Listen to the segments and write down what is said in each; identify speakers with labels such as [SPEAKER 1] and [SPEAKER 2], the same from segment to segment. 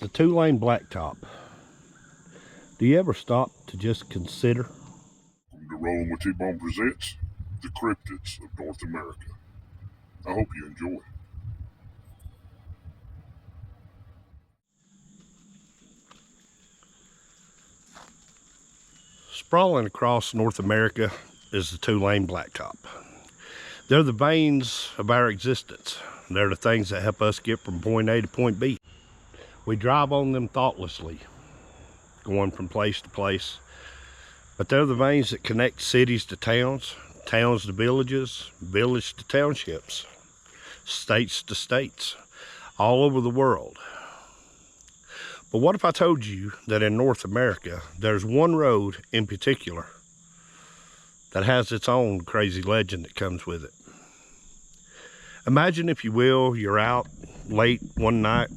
[SPEAKER 1] The two-lane blacktop. Do you ever stop to just consider?
[SPEAKER 2] The Rolling with T-Bone presents the cryptids of North America. I hope you enjoy.
[SPEAKER 1] Sprawling across North America is the two-lane blacktop. They're the veins of our existence. They're the things that help us get from point A to point B. We drive on them thoughtlessly, going from place to place. But they're the veins that connect cities to towns, towns to villages, village to townships, states to states, all over the world. But what if I told you that in North America, there's one road in particular that has its own crazy legend that comes with it? Imagine, if you will, you're out late one night.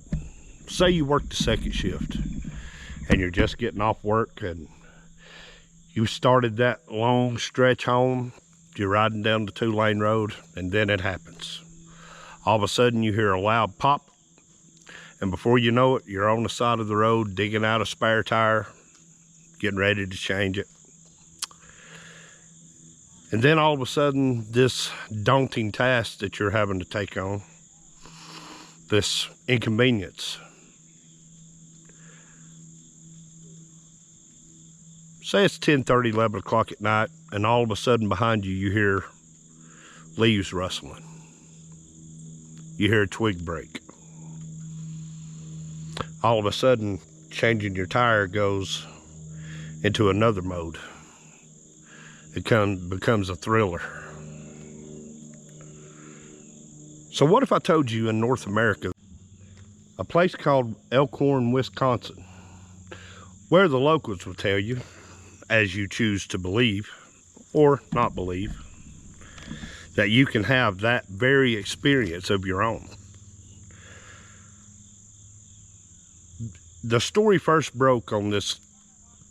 [SPEAKER 1] Say you work the second shift and you're just getting off work and you started that long stretch home. You're riding down the two-lane road and then it happens. All of a sudden you hear a loud pop, and before you know it, you're on the side of the road digging out a spare tire, getting ready to change it. And then all of a sudden, this daunting task that you're having to take on, this inconvenience, say it's 10:30, 11 o'clock at night, and all of a sudden behind you, you hear leaves rustling. You hear a twig break. All of a sudden, changing your tire goes into another mode. It becomes a thriller. So what if I told you in North America, a place called Elkhorn, Wisconsin, where the locals will tell you, as you choose to believe or not believe, that you can have that very experience of your own. The story first broke on this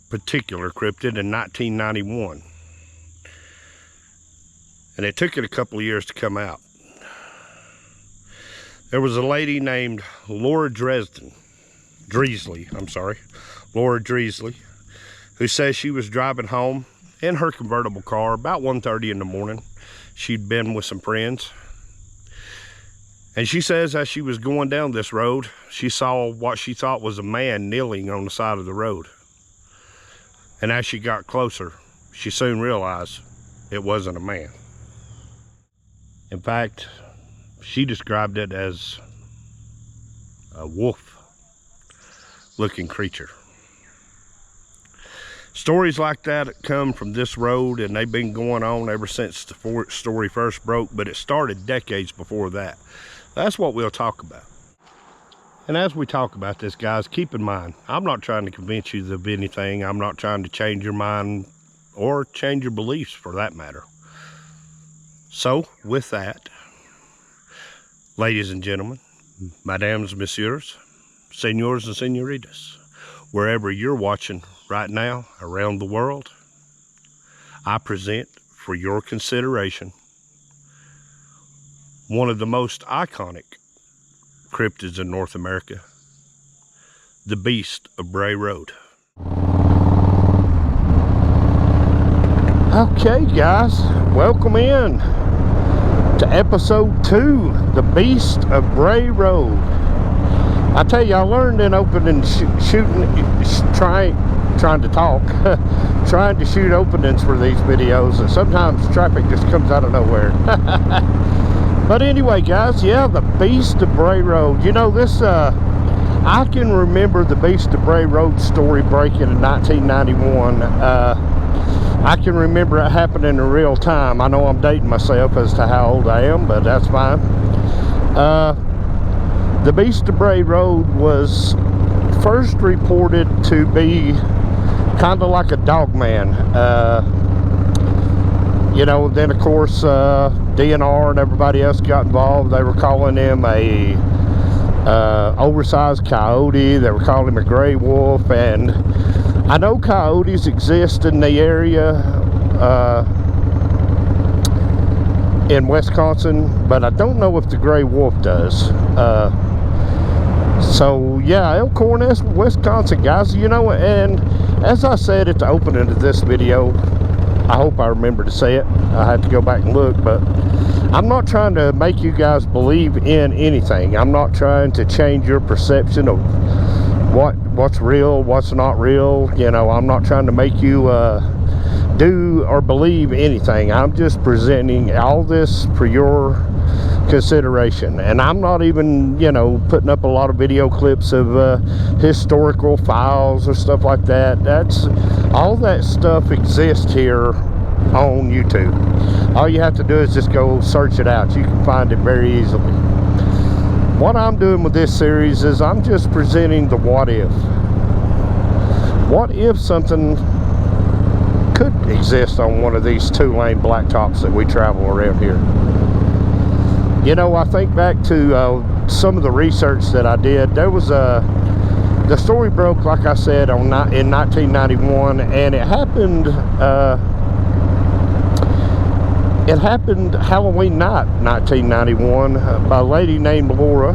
[SPEAKER 1] particular cryptid in 1991. And it took it a couple of years to come out. There was a lady named Laura Dreasley, who says she was driving home in her convertible car about 1:30 in the morning. She'd been with some friends. And she says as she was going down this road, she saw what she thought was a man kneeling on the side of the road. And as she got closer, she soon realized it wasn't a man. In fact, she described it as a wolf-looking creature. Stories like that come from this road, and they've been going on ever since the story first broke, but it started decades before that. That's what we'll talk about. And as we talk about this, guys, keep in mind, I'm not trying to convince you of anything. I'm not trying to change your mind or change your beliefs for that matter. So, with that, ladies and gentlemen, mesdames, messieurs, senors and senoritas, wherever you're watching right now around the world, I present for your consideration one of the most iconic cryptids in North America, the Beast of Bray Road. Okay, guys, welcome in to episode 2, the Beast of Bray Road. I tell you, I learned in opening trying to shoot openings for these videos, and sometimes traffic just comes out of nowhere. But anyway, guys, yeah, the Beast of Bray Road. You know, this, I can remember the Beast of Bray Road story breaking in 1991. I can remember it happening in real time. I know I'm dating myself as to how old I am, but that's fine. The Beast of Bray Road was first reported to be kind of like a dog man. You know, then of course DNR and everybody else got involved. They were calling him a oversized coyote. They were calling him a gray wolf, and I know coyotes exist in the area in Wisconsin, but I don't know if the gray wolf does. So yeah, Elkhorn, Wisconsin, guys. You know, and as I said at the opening of this video, I hope I remember to say it. I had to go back and look, but I'm not trying to make you guys believe in anything. I'm not trying to change your perception of what's real, what's not real. You know, I'm not trying to make you do or believe anything. I'm just presenting all this for your consideration, and I'm not even, you know, putting up a lot of video clips of historical files or stuff like that. That's all, that stuff exists here on YouTube. All you have to do is just go search it out. You can find it very easily. What I'm doing with this series is I'm just presenting the what if. What if something could exist on one of these 2-lane blacktops that we travel around here? You know, I think back to some of the research that I did. There was the story broke, like I said, in 1991, and it happened Halloween night, 1991. A lady named Laura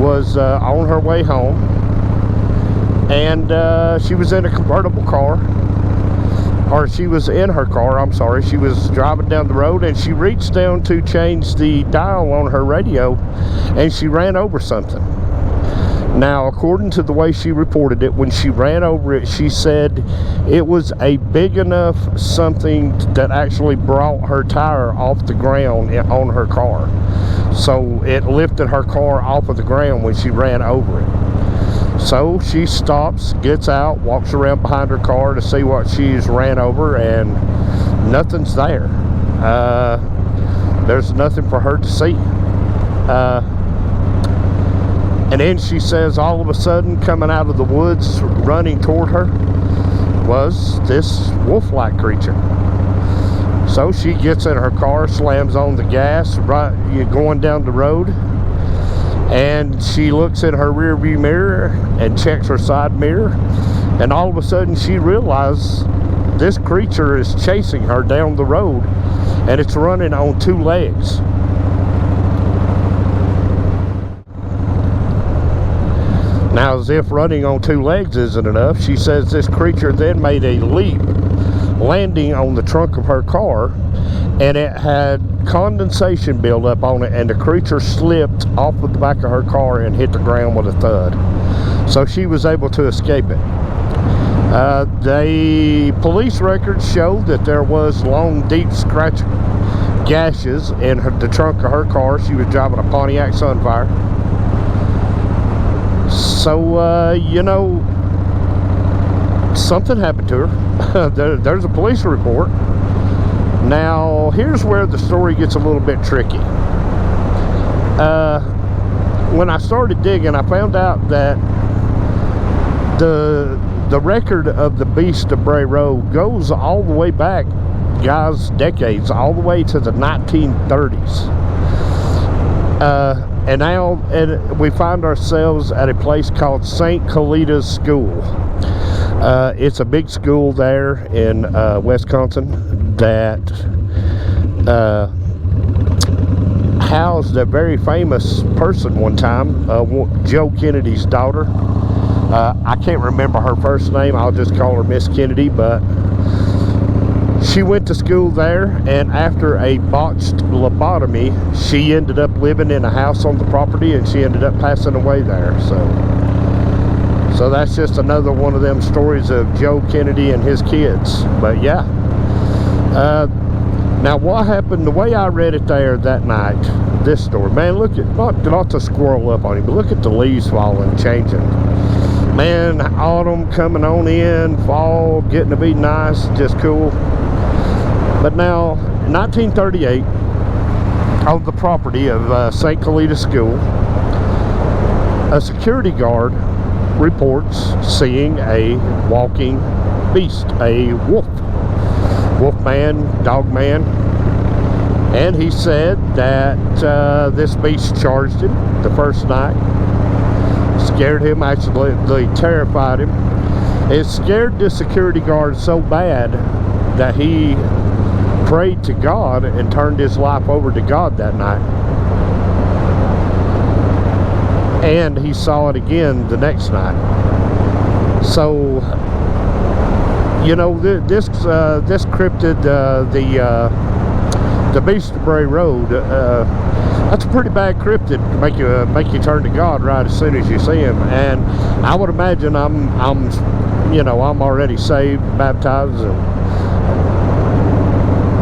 [SPEAKER 1] was on her way home, and she was in a convertible car. Or she was in her car, I'm sorry. She was driving down the road, and she reached down to change the dial on her radio, and she ran over something. Now, according to the way she reported it, when she ran over it, she said it was a big enough something that actually brought her tire off the ground on her car. So it lifted her car off of the ground when she ran over it. So she stops, gets out, walks around behind her car to see what she's ran over, and nothing's there. There's nothing for her to see. And then she says all of a sudden, coming out of the woods, running toward her, was this wolf-like creature. So she gets in her car, slams on the gas, right, going down the road. And she looks in her rear view mirror and checks her side mirror, and all of a sudden she realizes this creature is chasing her down the road, and it's running on 2 legs. Now, as if running on 2 legs isn't enough, she says this creature then made a leap, landing on the trunk of her car, and it had condensation build up on it, and the creature slipped off of the back of her car and hit the ground with a thud. So she was able to escape it. The police records showed that there was long, deep scratch gashes in the trunk of her car. She was driving a Pontiac Sunfire. So, you know, something happened to her. There's a police report. Now, here's where the story gets a little bit tricky. When I started digging, I found out that the record of the Beast of Bray Road goes all the way back, guys, decades, all the way to the 1930s. And we find ourselves at a place called St. Callita's School. It's a big school there in Wisconsin that housed a very famous person one time, Joe Kennedy's daughter. I can't remember her first name. I'll just call her Miss Kennedy, but she went to school there, and after a botched lobotomy, she ended up living in a house on the property, and she ended up passing away there. So that's just another one of them stories of Joe Kennedy and his kids. But yeah, now what happened, the way I read it there that night, this story, man, look at, not to squirrel up on you, but look at the leaves falling, changing. Man, autumn coming on in, fall getting to be nice, just cool. But now, in 1938, on the property of St. Callita's School, a security guard reports seeing a walking beast, a wolfman, dogman, and he said that this beast charged him the first night, scared him, actually terrified him. It scared the security guard so bad that he prayed to God and turned his life over to God that night. and he saw it again the next night. So, you know, this cryptid, the Beast of Bray Road, that's a pretty bad cryptid to make you turn to God right as soon as you see him. And I would imagine I'm already saved, baptized,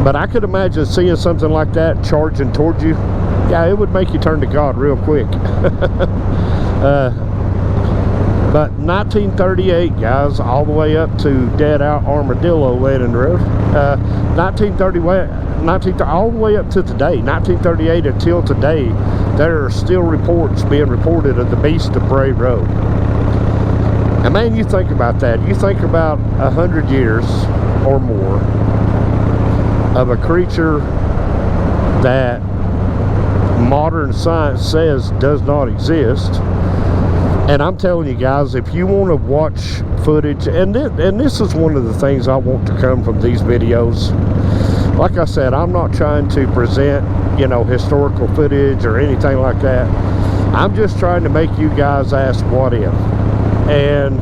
[SPEAKER 1] but I could imagine seeing something like that charging towards you. Yeah, it would make you turn to God real quick. But 1938, guys, all the way up to Dead Out Armadillo Landing Road. 1930, all the way up to today, 1938 until today, there are still reports being reported of the Beast of Bray Road. And man, you think about that. You think about 100 years or more of a creature that modern science says does not exist. And I'm telling you guys, if you want to watch footage, and this is one of the things I want to come from these videos. Like I said, I'm not trying to present, historical footage or anything like that. I'm just trying to make you guys ask, what if? And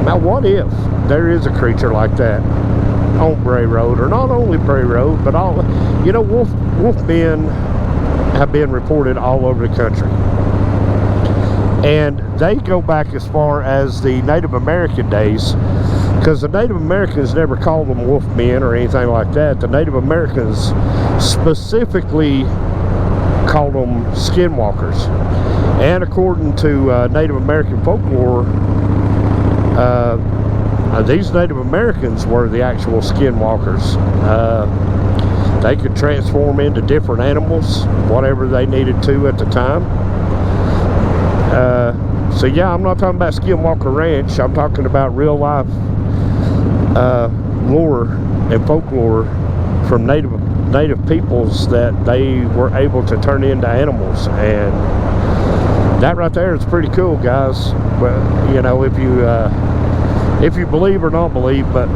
[SPEAKER 1] now, what if there is a creature like that on Bray Road, or not only Bray Road, but all, wolf men have been reported all over the country. And they go back as far as the Native American days, because the Native Americans never called them wolf men or anything like that. The Native Americans specifically called them skinwalkers. And according to Native American folklore, these Native Americans were the actual skinwalkers. They could transform into different animals, whatever they needed to at the time. So yeah, I'm not talking about Skinwalker Ranch. I'm talking about real life lore and folklore from native peoples that they were able to turn into animals, and that right there is pretty cool, guys. But if you believe or not believe, but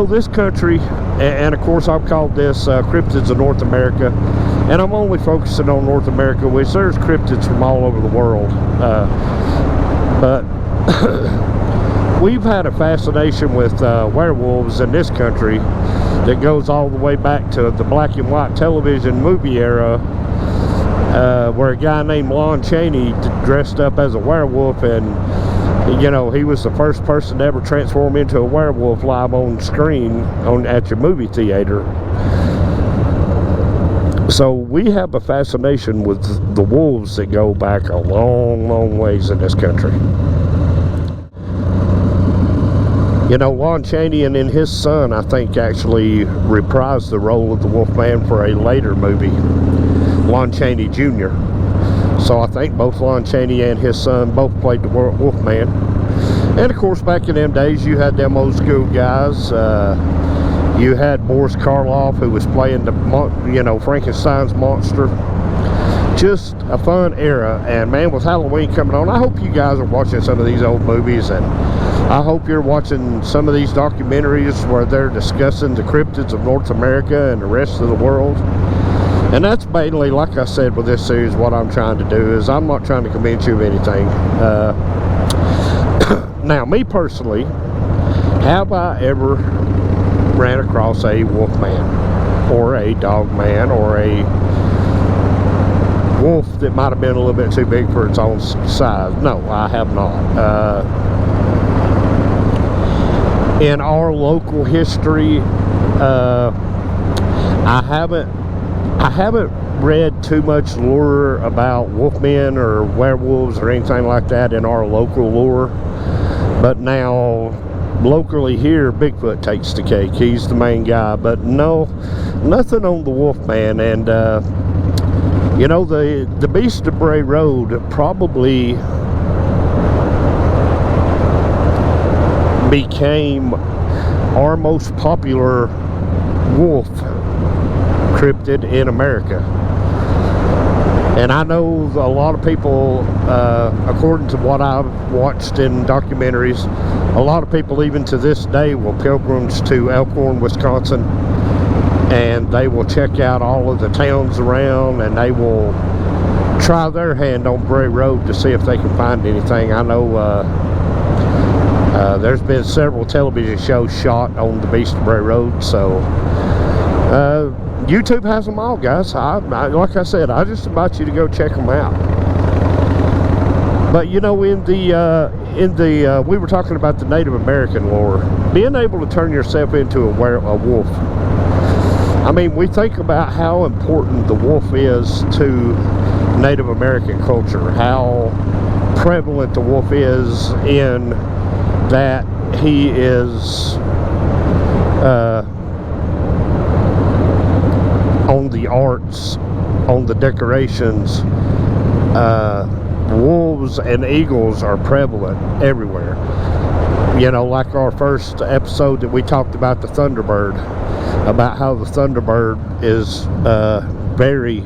[SPEAKER 1] this country, and of course I've called this Cryptids of North America, and I'm only focusing on North America, which there's cryptids from all over the world, but we've had a fascination with werewolves in this country that goes all the way back to the black and white television movie era, where a guy named Lon Chaney dressed up as a werewolf, and he was the first person to ever transform into a werewolf live on screen at your movie theater. So we have a fascination with the wolves that go back a long, long ways in this country. Lon Chaney and his son, I think, actually reprised the role of the Wolfman for a later movie, Lon Chaney Jr. So I think both Lon Chaney and his son both played the Wolfman. And of course, back in them days, you had them old school guys. You had Boris Karloff, who was playing the, Frankenstein's monster. Just a fun era. And man, with Halloween coming on, I hope you guys are watching some of these old movies, and I hope you're watching some of these documentaries where they're discussing the cryptids of North America and the rest of the world. And that's mainly, like I said with this series, what I'm trying to do is I'm not trying to convince you of anything. Now, me personally, have I ever ran across a wolf man or a dog man or a wolf that might have been a little bit too big for its own size? No, I have not. In our local history, I haven't read too much lore about wolfmen or werewolves or anything like that in our local lore. But now, locally here, Bigfoot takes the cake. He's the main guy. But no, nothing on the Wolfman. And, the Beast of Bray Road probably became our most popular wolf cryptid in America. And I know a lot of people, according to what I've watched in documentaries, a lot of people even to this day will pilgrims to Elkhorn, Wisconsin, and they will check out all of the towns around, and they will try their hand on Bray Road to see if they can find anything. I know there's been several television shows shot on the Beast of Bray Road, so YouTube has them all, guys. Like I said, I just invite you to go check them out. But you know, we were talking about the Native American lore, being able to turn yourself into a wolf. I mean, we think about how important the wolf is to Native American culture, how prevalent the wolf is in that he is on the arts, on the decorations. Wolves and eagles are prevalent everywhere. You know, like our first episode that we talked about the Thunderbird, about how the Thunderbird is very,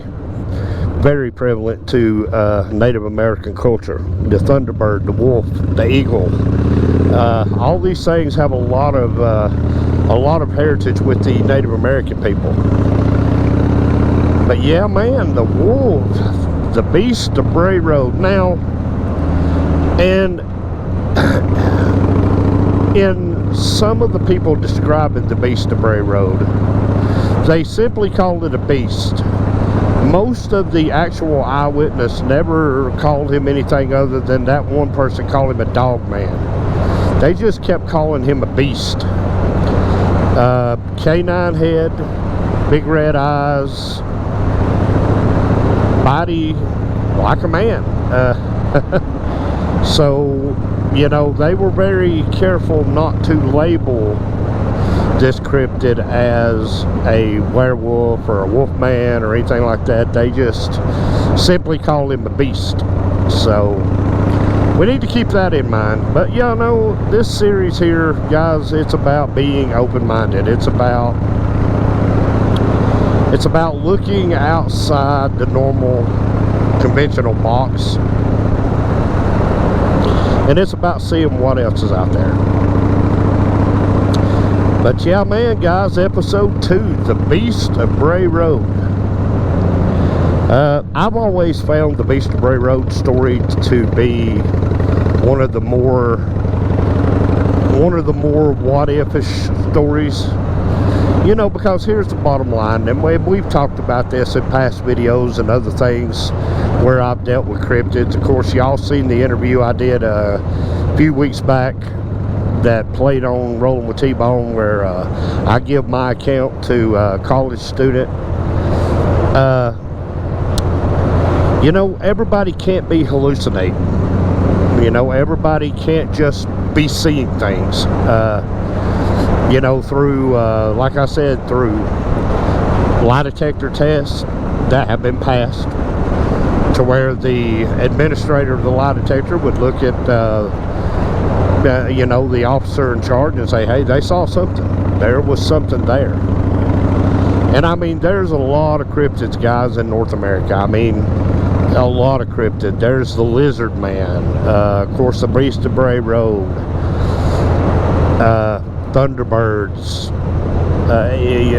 [SPEAKER 1] very prevalent to Native American culture. The Thunderbird, the wolf, the eagle, all these things have a lot of heritage with the Native American people. But yeah, man, the wolf, the Beast of Bray Road. Now, and in some of the people describing the Beast of Bray Road, they simply called it a beast. Most of the actual eyewitness never called him anything other than that one person called him a dog man. They just kept calling him a beast. Canine head, big red eyes, body like a man. So, you know, they were very careful not to label this cryptid as a werewolf or a wolf man or anything like that. They just simply call him a beast. So we need to keep that in mind. But y'all know, this series here, guys, it's about being open-minded. It's about looking outside the normal conventional box, and it's about seeing what else is out there. But yeah, man, guys, episode 2, the Beast of Bray Road. I've always found the Beast of Bray Road story to be one of the more what-if-ish stories. You know, because here's the bottom line, and we've talked about this in past videos and other things where I've dealt with cryptids. Of course, y'all seen the interview I did a few weeks back that played on Rolling with T-Bone, where I give my account to a college student. You know, everybody can't be hallucinating. You know, everybody can't just be seeing things. You know, through, like I said, through lie detector tests that have been passed, to where the administrator of the lie detector would look at, you know, the officer in charge and say, hey, they saw something. There was something there. And I mean, there's a lot of cryptids, guys, in North America. I mean, a lot of cryptids. There's the Lizard Man, of course, the Beast of Bray Road, Thunderbirds.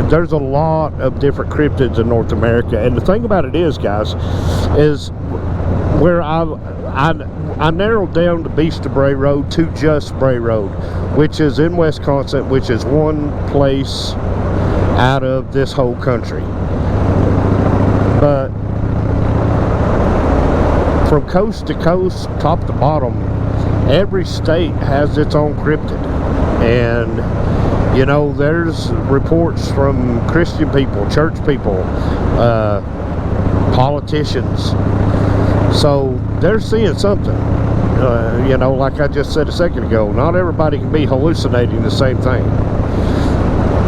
[SPEAKER 1] There's a lot of different cryptids in North America, and the thing about it is, guys, is where I narrowed down the Beast of Bray Road to just Bray Road, which is in Wisconsin, which is one place out of this whole country. But from coast to coast, top to bottom, every state has its own cryptid. And you know, there's reports from Christian people, church people, politicians. So they're seeing something. You know, like I just said a second ago, not everybody can be hallucinating the same thing.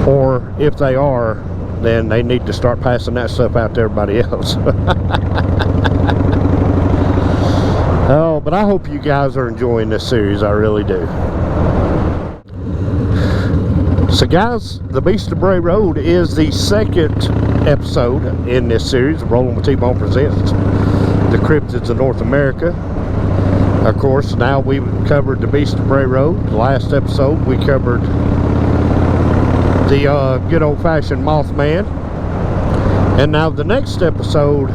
[SPEAKER 1] Or if they are, then they need to start passing that stuff out to everybody else. Oh, but I hope you guys are enjoying this series. I really do. So guys, the Beast of Bray Road is the second episode in this series of Rolling with T-Bone Presents the Cryptids of North America. Of course, now we've covered the Beast of Bray Road. The last episode we covered the good old-fashioned Mothman. And now the next episode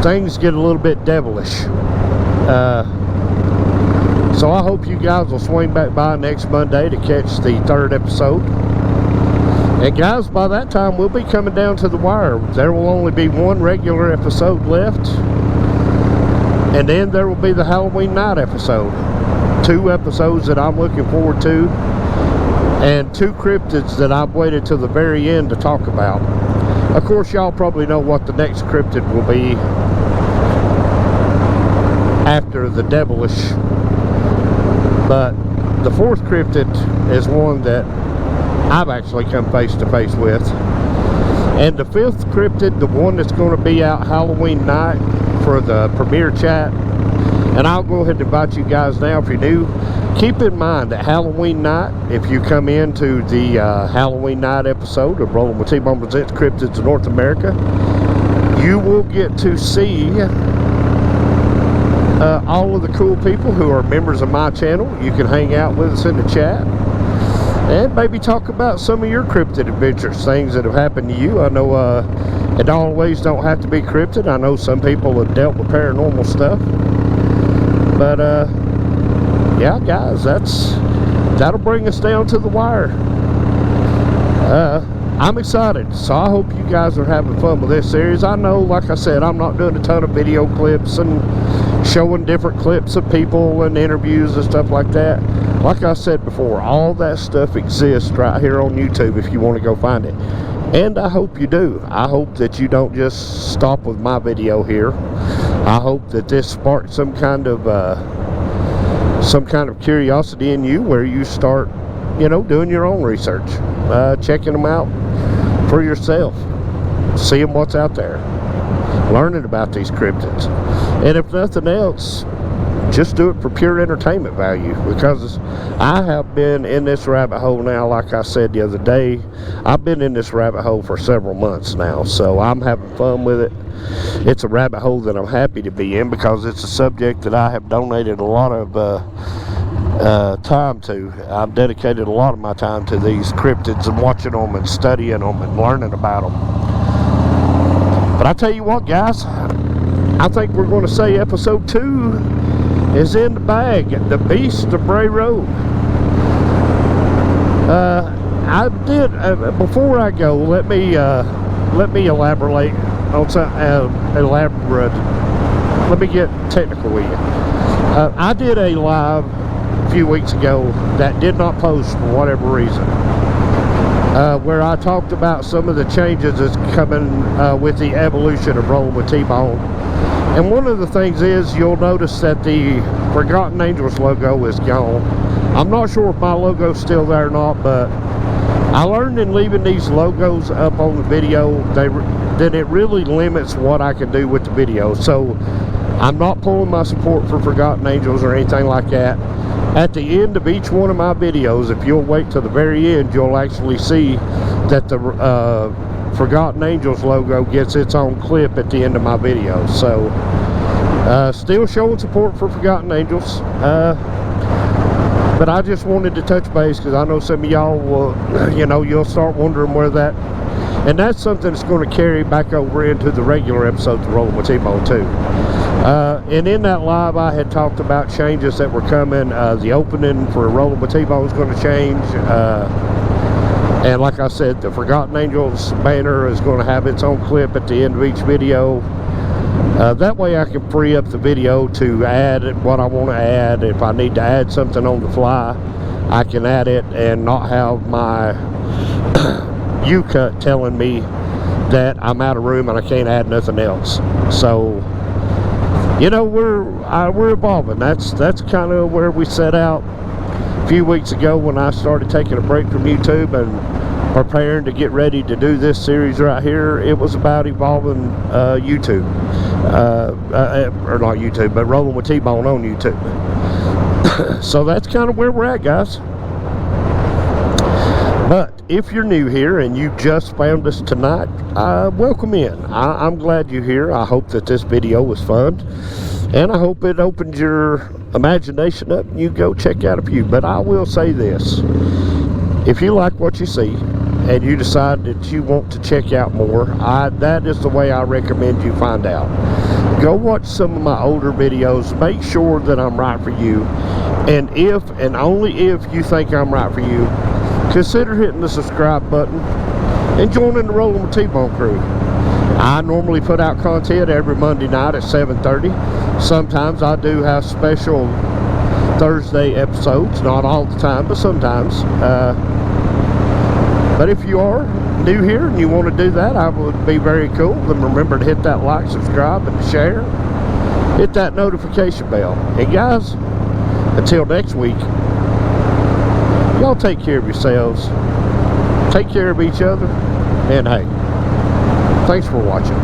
[SPEAKER 1] things get a little bit devilish. So I hope you guys will swing back by next Monday to catch the 3rd episode. And guys, by that time we'll be coming down to the wire. There will only be one regular episode left, and then there will be the Halloween night episode. 2 episodes that I'm looking forward to, and 2 cryptids that I've waited till the very end to talk about. Of course, y'all probably know what the next cryptid will be after the devilish, but the 4th cryptid is one that I've actually come face to face with. And the 5th cryptid, the one that's going to be out Halloween night for the premiere chat, and I'll go ahead and invite you guys now if you're new. Keep in mind that Halloween night, if you come into the Halloween night episode of Rolling with T-Bone Presents Cryptids of North America, you will get to see all of the cool people who are members of my channel. You can hang out with us in the chat and maybe talk about some of your cryptid adventures, things that have happened to you. I know it always don't have to be cryptid. I know some people have dealt with paranormal stuff. But yeah, guys, that'll bring us down to the wire. I'm excited, so I hope you guys are having fun with this series. I know, like I said, I'm not doing a ton of video clips and showing different clips of people and interviews and stuff like that. Like I said before, all that stuff exists right here on YouTube if you want to go find it. And I hope you do. I hope that you don't just stop with my video here. I hope that this sparked some kind of curiosity in you, where you start, you know, doing your own research, checking them out for yourself, seeing what's out there, learning about these cryptids. And if nothing else, just do it for pure entertainment value, because I have been in this rabbit hole now. Like I said the other day, I've been in this rabbit hole for several months now, so I'm having fun with it. It's a rabbit hole that I'm happy to be in, because it's a subject that I have donated a lot of time to. I've dedicated a lot of my time to these cryptids and watching them and studying them and learning about them. But I tell you what, guys, I think we're going to say episode 2 is in the bag. The Beast of Bray Road. I did, before I go, let me elaborate on something. Let me get technical with you. I did a live a few weeks ago that did not post for whatever reason, where I talked about some of the changes that's coming with the evolution of Rolling with T-Bone. And one of the things is, you'll notice that the Forgotten Angels logo is gone. I'm not sure if my logo's still there or not, but I learned in leaving these logos up on the video that it really limits what I can do with the video. So I'm not pulling my support for Forgotten Angels or anything like that. At the end of each one of my videos, if you'll wait till the very end, you'll actually see that the Forgotten Angels logo gets its own clip at the end of my video. So still showing support for Forgotten Angels, but I just wanted to touch base, because I know some of y'all will, you know, you'll start wondering where that, and that's something that's going to carry back over into the regular episodes of Rolling with T-Bone too. And in that live, I had talked about changes that were coming. The opening for Rolling with T-Bone is going to change. And like I said, the Forgotten Angels banner is going to have its own clip at the end of each video. That way I can free up the video to add what I want to add. If I need to add something on the fly, I can add it and not have my U-cut telling me that I'm out of room and I can't add nothing else. So, you know, we're evolving. That's kind of where we set out a few weeks ago when I started taking a break from YouTube and preparing to get ready to do this series right here. It was about evolving YouTube, or not YouTube, but Rolling with T-Bone on YouTube. So that's kind of where we're at, guys. But if you're new here and you just found us tonight, welcome in. I'm glad you're here. I hope that this video was fun, and I hope it opened your imagination up and you go check out a few. But I will say this: if you like what you see and you decide that you want to check out more, that is the way I recommend you find out. Go watch some of my older videos. Make sure that I'm right for you. And if, and only if, you think I'm right for you, consider hitting the subscribe button and joining the Rolling with T-Bone crew. I normally put out content every Monday night at 7:30. Sometimes I do have special Thursday episodes, not all the time, but sometimes. But if you are new here and you want to do that, I would be very cool. Then remember to hit that like, subscribe, and share. Hit that notification bell. And guys, until next week, y'all take care of yourselves, take care of each other, and hey, thanks for watching.